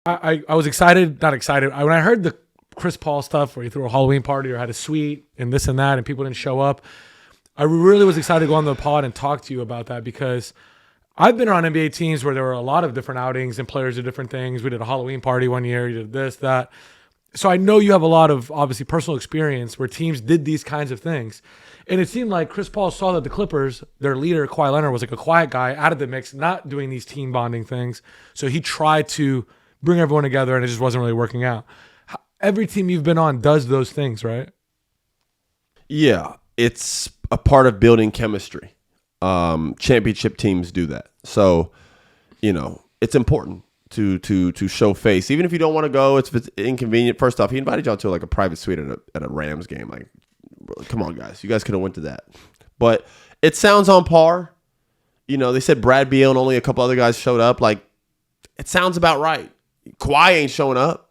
I was excited, not excited. When I heard the Chris Paul stuff where he threw a Halloween party or had a suite and this and that and people didn't show up, I really was excited to go on the pod and talk to you about that because I've been around NBA teams where there were a lot of different outings and players did different things. We did a Halloween party one year, you did this, that. So I know you have a lot of, obviously, personal experience where teams did these kinds of things. And it seemed like Chris Paul saw that the Clippers, their leader, Kawhi Leonard, was like a quiet guy out of the mix, not doing these team bonding things. So he tried to bring everyone together, and it just wasn't really working out. Every team you've been on does those things, right? Yeah, it's a part of building chemistry. Championship teams do that. So, it's important to show face. Even if you don't want to go, if it's inconvenient. First off, he invited y'all to like a private suite at a Rams game. Like, come on, guys. You guys could have went to that. But it sounds on par. They said Brad Beal and only a couple other guys showed up. Like, it sounds about right. Kawhi ain't showing up.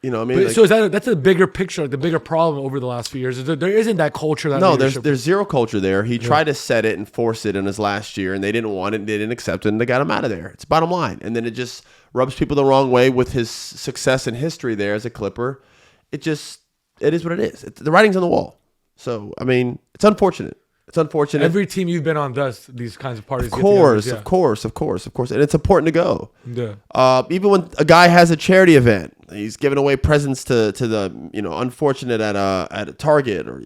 So that's a bigger picture, like the bigger problem over the last few years. There isn't that culture. There's zero culture there. He tried to set it and force it in his last year, and they didn't want it, they didn't accept it, and they got him out of there. It's bottom line. And then it just rubs people the wrong way with his success and history there as a Clipper. It is what it is. The writing's on the wall. So, it's unfortunate. It's unfortunate. Every team you've been on does these kinds of parties. Of course. And it's important to go. Yeah. Even when a guy has a charity event, he's giving away presents to the unfortunate at a Target or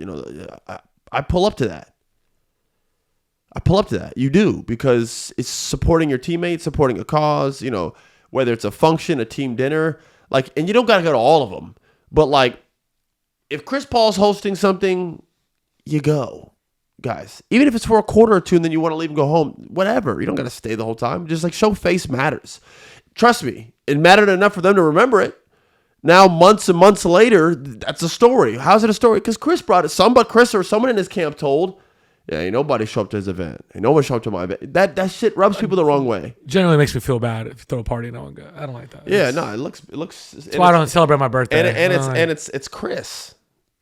I pull up to that. You do, because it's supporting your teammates, supporting a cause. Whether it's a function, a team dinner, and you don't gotta go to all of them, but if Chris Paul's hosting something, you go. Guys, even if it's for a quarter or two and then you want to leave and go home, whatever. You don't got to stay the whole time. Just show face matters. Trust me, it mattered enough for them to remember it. Now, months and months later, that's a story. How's it a story? Because Chris brought it. Some but Chris or someone in his camp told, yeah, ain't nobody show up to his event. Ain't nobody show up to my event. That shit rubs people the wrong way. Generally makes me feel bad if you throw a party and no one goes. I don't like that. Yeah, it looks. That's why I don't celebrate my birthday. It's Chris.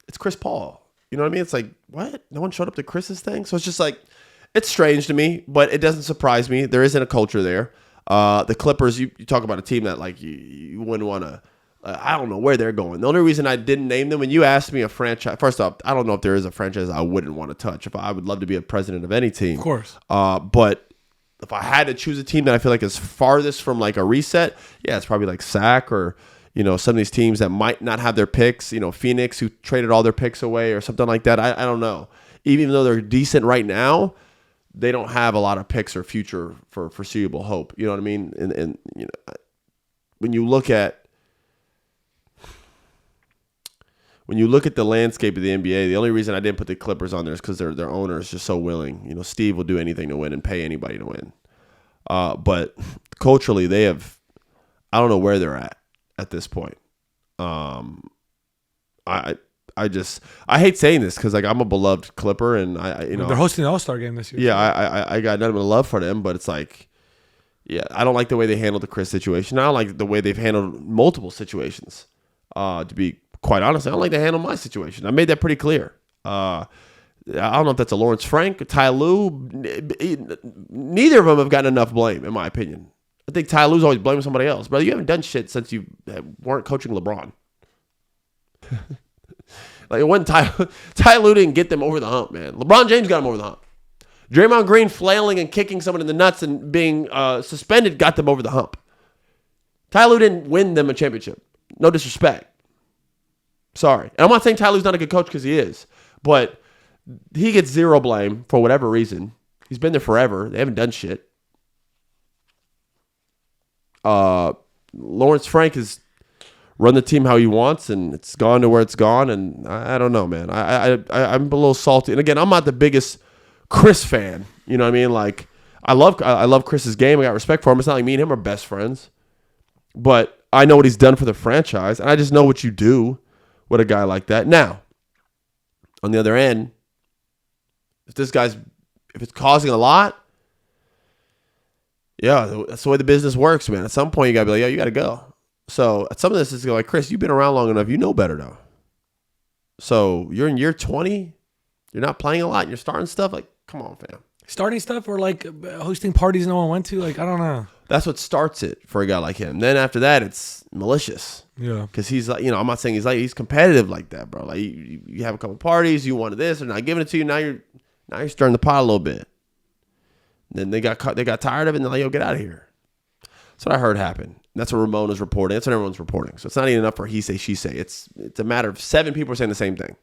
It's Chris Paul. You know what I mean? It's like, what? No one showed up to Chris's thing? So it's just it's strange to me, but it doesn't surprise me. There isn't a culture there. The Clippers, you talk about a team that you wouldn't want to, I don't know where they're going. The only reason I didn't name them, when you asked me a franchise, first off, I don't know if there is a franchise I wouldn't want to touch. I would love to be a president of any team. Of course. But if I had to choose a team that I feel like is farthest from a reset, yeah, it's probably Sac or some of these teams that might not have their picks, Phoenix, who traded all their picks away or something like that. I don't know. Even though they're decent right now, they don't have a lot of picks or future for foreseeable hope. You know what I mean? And when you look at the landscape of the NBA, the only reason I didn't put the Clippers on there is because their owner is just so willing. Steve will do anything to win and pay anybody to win. But culturally, they have, I don't know where they're at this point. I hate saying this because I'm a beloved Clipper, and they're hosting the All-Star game this year. Yeah, I got nothing but love for them, but it's yeah, I don't like the way they handled the Chris situation. I don't like the way they've handled multiple situations. To be quite honest, I don't like to handle my situation. I made that pretty clear. I don't know if that's a Lawrence Frank, or Ty Lue. Neither of them have gotten enough blame, in my opinion. I think Ty Lue's always blaming somebody else. Brother, you haven't done shit since you weren't coaching LeBron. When Ty Lue didn't get them over the hump, man. LeBron James got them over the hump. Draymond Green flailing and kicking someone in the nuts and being suspended got them over the hump. Ty Lue didn't win them a championship. No disrespect. Sorry. And I'm not saying Ty Lue's not a good coach, because he is. But he gets zero blame for whatever reason. He's been there forever. They haven't done shit. Lawrence Frank has run the team how he wants, and it's gone to where it's gone. And I don't know, man. I'm a little salty. And again, I'm not the biggest Chris fan. You know what I mean? I love Chris's game. I got respect for him. It's not like me and him are best friends, but I know what he's done for the franchise, and I just know what you do with a guy like that. Now, on the other end, if it's causing a lot, yeah, that's the way the business works, man. At some point, you got to be like, yo, you got to go. So some of this is like, Chris, you've been around long enough. You know better, though. So you're in year 20. You're not playing a lot. And you're starting stuff. Come on, fam. Starting stuff or hosting parties no one went to? I don't know. That's what starts it for a guy like him. Then after that, it's malicious. Yeah. Because he's like, I'm not saying he's competitive like that, bro. Like you have a couple parties, you wanted this, they're not giving it to you. Now you're stirring the pot a little bit. Then they got tired of it, and they're like, yo, get out of here. That's what I heard happen. That's what Ramon is reporting. That's what everyone's reporting. So it's not even enough for he say, she say. It's a matter of 7 people saying the same thing.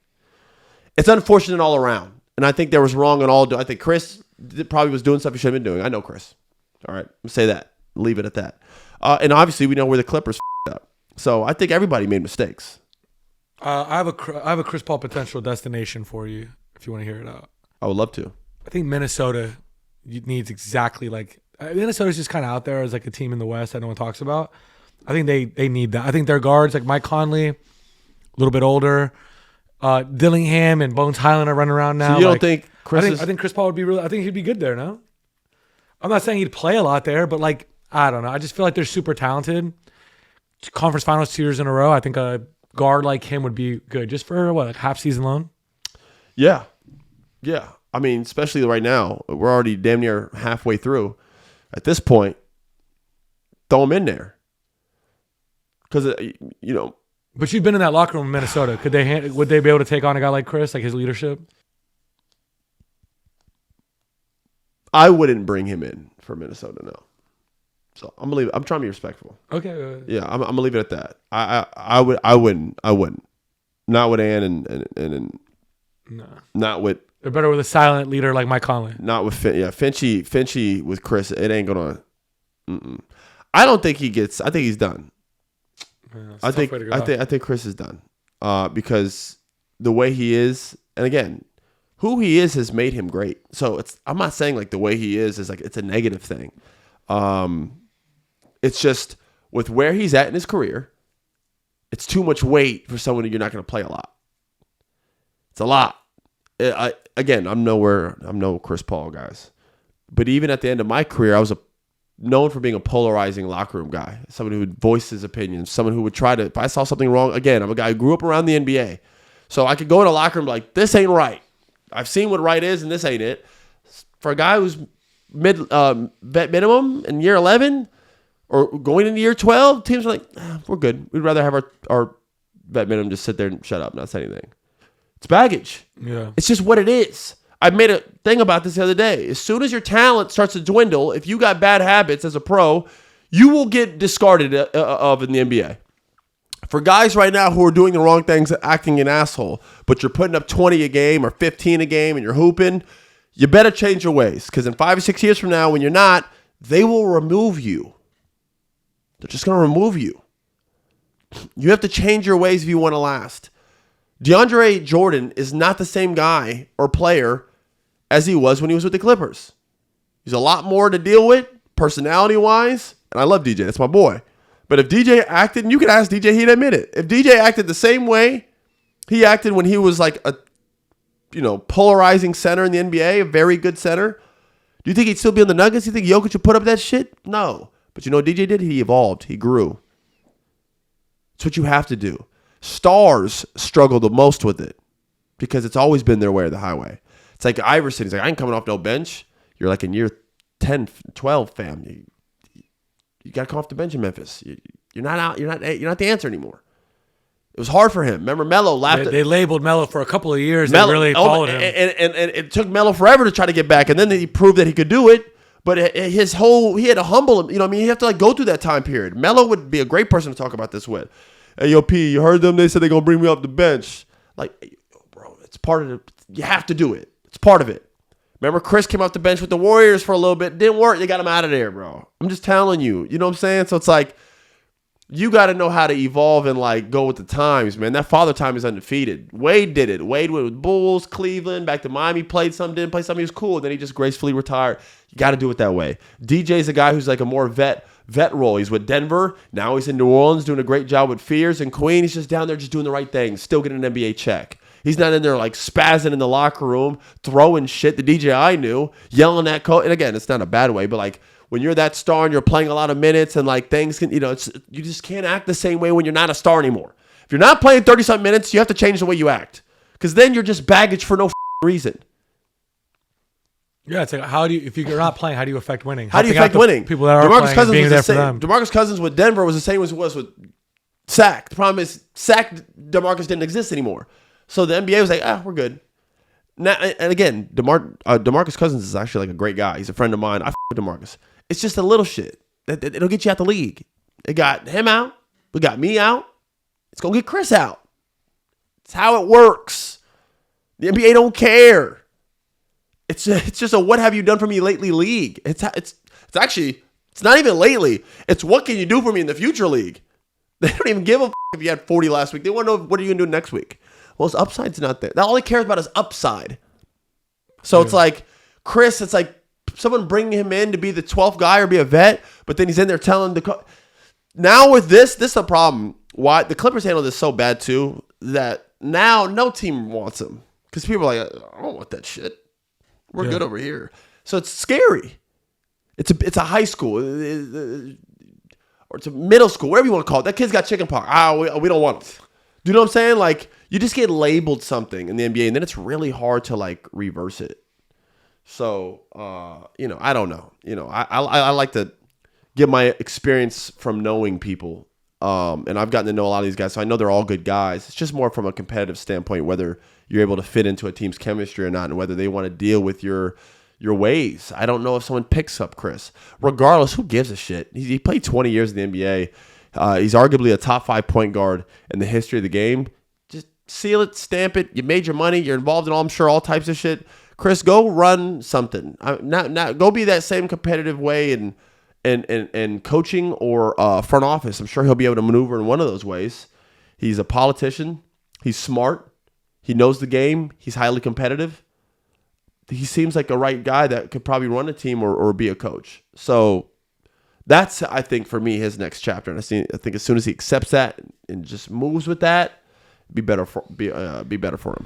It's unfortunate all around. And I think there was wrong on all. I think Chris probably was doing stuff he shouldn't have been doing. I know Chris. All right. I'll say that. Leave it at that. And obviously, we know where the Clippers up. So I think everybody made mistakes. I have a Chris Paul potential destination for you if you want to hear it out. I would love to. I think Minnesota needs exactly like Minnesota's just kind of out there as like a team in the West that no one talks about. I think they need that. I think their guards like Mike Conley, a little bit older, Dillingham and Bones Highland are running around now. So you don't think Chris? I think Chris Paul would be really. I think he'd be good there. No, I'm not saying he'd play a lot there, but like I don't know. I just feel like they're super talented. Conference Finals 2 years in a row. I think a guard like him would be good just for like half season loan. Yeah. I mean, especially right now, we're already damn near halfway through. At this point, throw him in there. Because, But you've been in that locker room in Minnesota. Would they be able to take on a guy like Chris, like his leadership? I wouldn't bring him in for Minnesota, no. So I'm trying to be respectful. Okay. Yeah, I'm gonna leave it at that. I wouldn't. Not with Ann and no. Not with. They're better with a silent leader like Mike Conley. Not with Finchy with Chris. It ain't gonna. I don't think he gets. I think he's done. Yeah, I think Chris is done. Because the way he is, and again, who he is has made him great. So I'm not saying like the way he is like it's a negative thing. It's just with where he's at in his career, it's too much weight for someone you're not going to play a lot. It's a lot. I'm no Chris Paul, guys. But even at the end of my career, I was known for being a polarizing locker room guy, someone who would voice his opinions, someone who would try to, if I saw something wrong, again, I'm a guy who grew up around the NBA. So I could go in a locker room like, this ain't right. I've seen what right is, and this ain't it. For a guy who's vet minimum in year 11 or going into year 12, teams are like, we're good. We'd rather have our vet minimum just sit there and shut up, not say anything. It's baggage. Yeah. It's just what it is. I made a thing about this the other day. As soon as your talent starts to dwindle, if you got bad habits as a pro, you will get discarded of in the NBA. For guys right now who are doing the wrong things, acting an asshole, but you're putting up 20 a game or 15 a game and you're hooping, you better change your ways. Because in 5 or 6 years from now, when you're not, they will remove you. They're just going to remove you. You have to change your ways if you want to last. DeAndre Jordan is not the same guy or player as he was when he was with the Clippers. He's a lot more to deal with, personality-wise. And I love DJ. That's my boy. But if DJ acted, and you can ask DJ, he'd admit it. If DJ acted the same way he acted when he was like a polarizing center in the NBA, a very good center, do you think he'd still be on the Nuggets? Do you think Jokic would put up that shit? No. But you know what DJ did? He evolved. He grew. It's what you have to do. Stars struggle the most with it because it's always been their way or the highway. It's like Iverson. He's like, I ain't coming off no bench. You're like in year 10, 12, fam. You got to come off the bench in Memphis. You're not out. You're not the answer anymore. It was hard for him. Remember, Melo laughed. They labeled Melo for a couple of years. They really followed him. And it took Melo forever to try to get back. And then he proved that he could do it. But he had to humble him. You have to like go through that time period. Melo would be a great person to talk about this with. Hey, yo, P, you heard them? They said they're going to bring me off the bench. Like, bro, it's part of it. You have to do it. It's part of it. Remember, Chris came off the bench with the Warriors for a little bit. Didn't work. They got him out of there, bro. I'm just telling you. You know what I'm saying? So it's like, you got to know how to evolve and like go with the times, man. That father time is undefeated. Wade did it. Wade went with Bulls, Cleveland, back to Miami, played some, didn't play some. He was cool. Then he just gracefully retired. You got to do it that way. DJ's a guy who's like a more vet role. He's with Denver. Now he's in New Orleans doing a great job with Fears and Queen. He's just down there just doing the right thing, still getting an NBA check. He's not in there like spazzing in the locker room, throwing shit. The DJ I knew, yelling at coach. And again, it's not a bad way, but like when you're that star and you're playing a lot of minutes and like things can, you just can't act the same way when you're not a star anymore. If you're not playing 30-something minutes, you have to change the way you act because then you're just baggage for no reason. Yeah, it's like how do you if you're not playing, how do you affect winning? How do you Helping out affect the winning? People that are DeMarcus playing, Cousins and being was there the for same. them. DeMarcus Cousins with Denver was the same as it was with Sack. The problem is Sack DeMarcus didn't exist anymore. So the NBA was like, we're good. Now, and again, DeMarcus Cousins is actually like a great guy. He's a friend of mine. I f with DeMarcus. It's just a little shit. It'll get you out the league. It got him out. We got me out. It's going to get Chris out. It's how it works. The NBA don't care. It's just a what have you done for me lately league. It's actually, it's not even lately. It's what can you do for me in the future league. They don't even give a f if you had 40 last week. They want to know what are you going to do next week. Well, his upside's not there. Now all he cares about is upside. So it's like, Chris, it's like someone bringing him in to be the 12th guy or be a vet, but then he's in there telling now with this is a problem. Why the Clippers handled this so bad too that now no team wants him because people are like, I don't want that shit. We're good over here. So it's scary. It's a high school or it's a middle school, whatever you want to call it. That kid's got chicken pox. We don't want it. Do you know what I'm saying? Like you just get labeled something in the NBA and then it's really hard to like reverse it. So, I don't know. I like to get my experience from knowing people. And I've gotten to know a lot of these guys, so I know they're all good guys. It's just more from a competitive standpoint, whether you're able to fit into a team's chemistry or not, and whether they want to deal with your ways. I don't know if someone picks up Chris. Regardless, who gives a shit? He played 20 years in the NBA. He's arguably a top 5 point guard in the history of the game. Just seal it, stamp it. You made your money. You're involved in all types of shit. Chris, go run something. Not go be that same competitive way and coaching or front office. I'm sure he'll be able to maneuver in one of those ways. He's a politician. He's smart. He knows the game. He's highly competitive. He seems like a right guy that could probably run a team or be a coach. So that's, I think, for me, his next chapter. And I think as soon as he accepts that and just moves with that, be better for him.